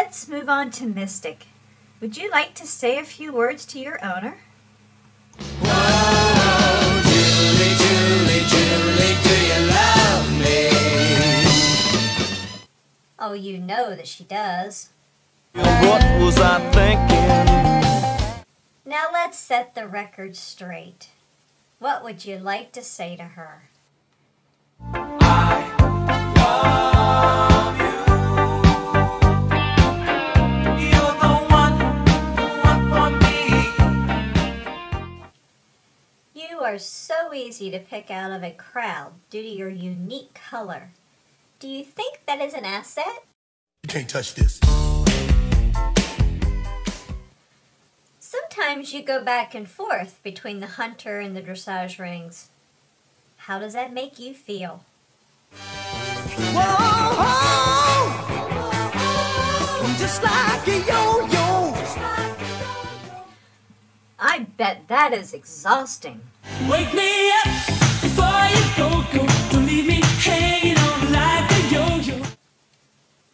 Let's move on to Mystic. Would you like to say a few words to your owner? Whoa, Julie, Julie, Julie, do you love me? Oh, you know that she does. What was I thinking? Now let's set the record straight. What would you like to say to her? I love you. You're the one for me. You are so easy to pick out of a crowd due to your unique color. Do you think that is an asset? You can't touch this. Sometimes you go back and forth between the hunter and the dressage rings. How does that make you feel? Whoa, just like a yo-yo. I bet that is exhausting. Wake me up before you go. Don't leave me hanging on like a yo-yo.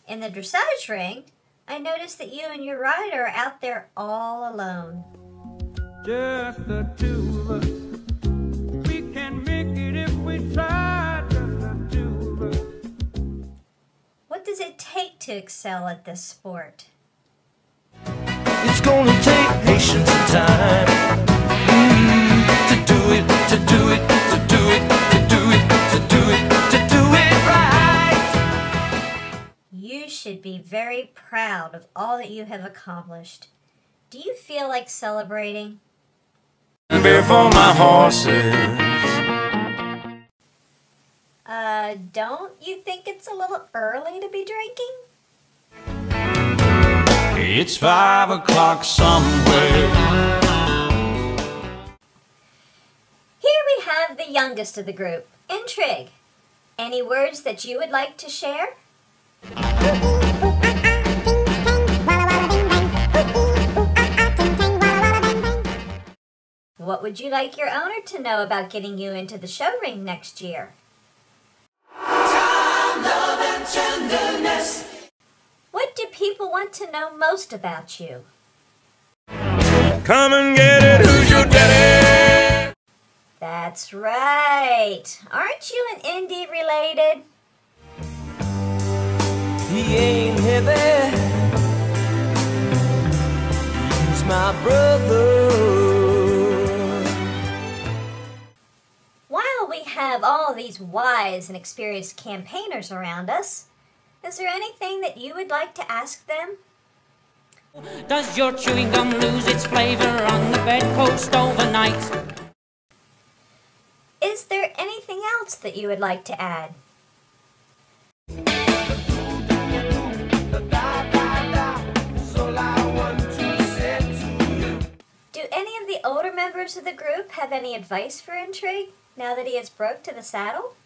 In the dressage ring, I noticed that you and your rider are out there all alone. Just the two of us. We can make it if we try. Just the two of us. What does it take to excel at this sport? It's gonna take patience and time to do it, to do it, to do it, to do it, to do it, to do it right. You should be very proud of all that you have accomplished. Do you feel like celebrating? Beer for my horses. Don't you think it's a little early to be drinking? It's 5 o'clock somewhere. Here we have the youngest of the group, Intrig. Any words that you would like to share? What would you like your owner to know about getting you into the show ring next year? Time, love, and tenderness. What do people want to know most about you? Come and get it, who's your daddy? That's right. Aren't you and Indy related? He ain't heavy. He's my brother. While we have all these wise and experienced campaigners around us, is there anything that you would like to ask them? Does your chewing gum lose its flavor on the bedpost overnight? Is there anything else that you would like to add? Do any of the older members of the group have any advice for Intrig now that he has broke to the saddle?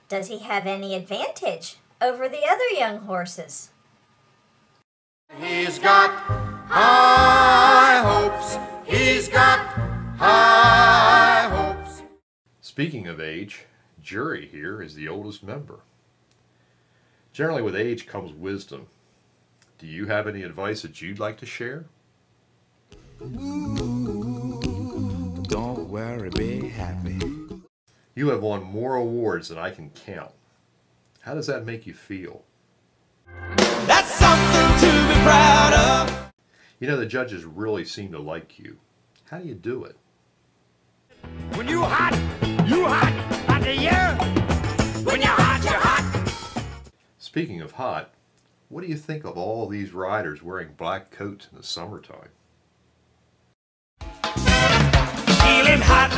Does he have any advantage over the other young horses? He's got high hopes. He's got high hopes. Speaking of age, Jury here is the oldest member. Generally with age comes wisdom. Do you have any advice that you'd like to share? Don't worry, be happy. You have won more awards than I can count. How does that make you feel? That's something to be proud of. You know, the judges really seem to like you. How do you do it? When you hot like the year. When you're hot. Speaking of hot, what do you think of all these riders wearing black coats in the summertime? Feeling hot.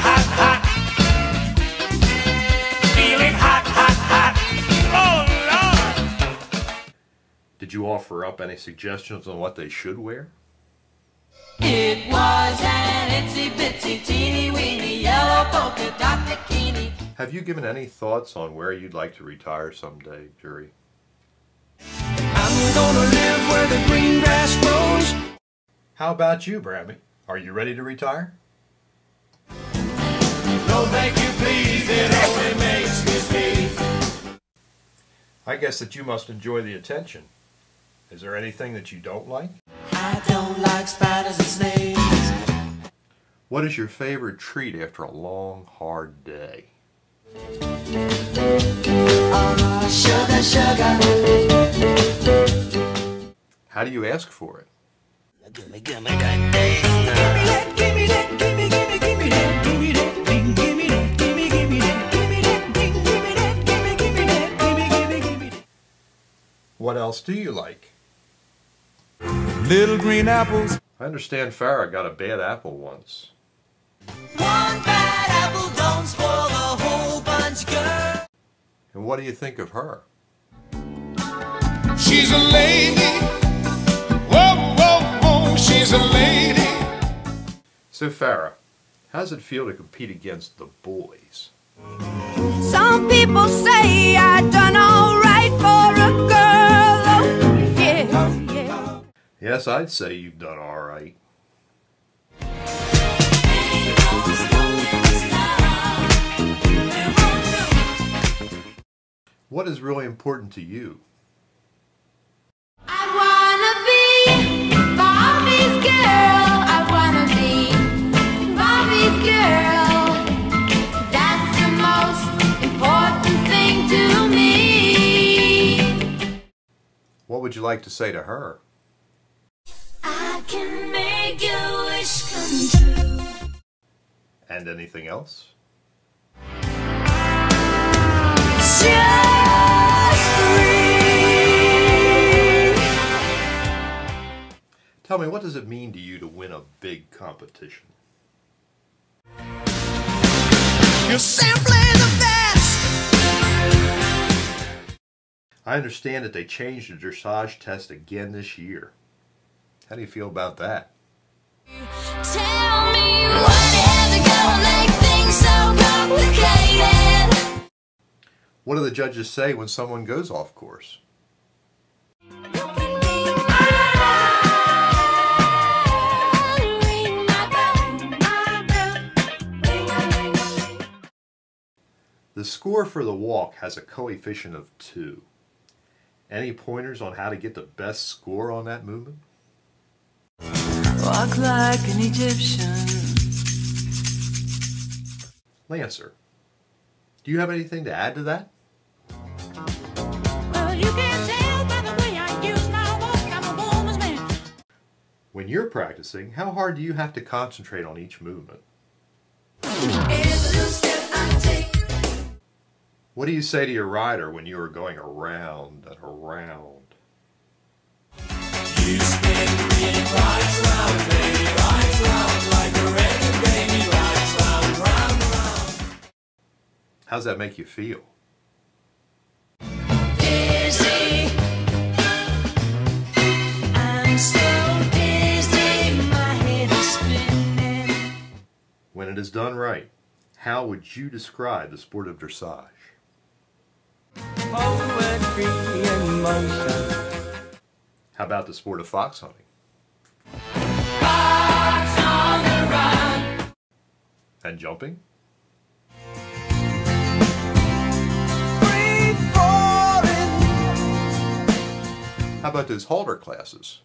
Feeling hot. Oh, Lord. Did you offer up any suggestions on what they should wear? It was an itsy bitsy teeny weeny yellow polka dot bikini. Have you given any thoughts on where you'd like to retire someday, Jury? I'm gonna live where the green grass How about you, Brammy? Are you ready to retire? No, thank you, please. It only makes me sneeze. I guess that you must enjoy the attention. Is there anything that you don't like? I don't like spiders and snakes. What is your favorite treat after a long, hard day? Sugar, sugar. How do you ask for it? Gimme, gimme that day. Gimme that, gimme, gimme, gimme that, gimme that, ding, gimme that, gimme, gimme that, gimme that, ding, gimme that, gimme, gimme that, gimme, gimme, gimme that. What else do you like? Little green apples. I understand Farrah got a bad apple once. One bad apple don't spoil the whole bunch, girl. And what do you think of her? She's a lady. Whoa, whoa, whoa, she's a lady. So Farrah, how does it feel to compete against the boys? Some people say I done all right for a girl. Oh, yeah, yeah. Yes, I'd say you've done all right. What is really important to you? I wanna be Bobby's girl. I wanna be Bobby's girl. That's the most important thing to me. What would you like to say to her? I can make your wish come true. And anything else? Just breathe. Tell me, what does it mean to you to win a big competition? You're simply the best. I understand that they changed the dressage test again this year. How do you feel about that? Tell me what has to go make things so complicated. What do the judges say when someone goes off course? The score for the walk has a coefficient of 2. Any pointers on how to get the best score on that movement? Walk like an Egyptian. Lancer, do you have anything to add to that? Well, you can tell by the way I use my walk, I'm a woman's man. When you're practicing, how hard do you have to concentrate on each movement? Every step I take. What do you say to your rider when you are going around and around? You spin me right round, baby, right round, like a record, baby, right round, round, round. How's that make you feel? Dizzy, I'm so dizzy, my head is spinning. When it is done right, how would you describe the sport of dressage? Forward, free in motion. How about the sport of fox hunting? Fox on the run. And jumping? Free falling. How about those halter classes?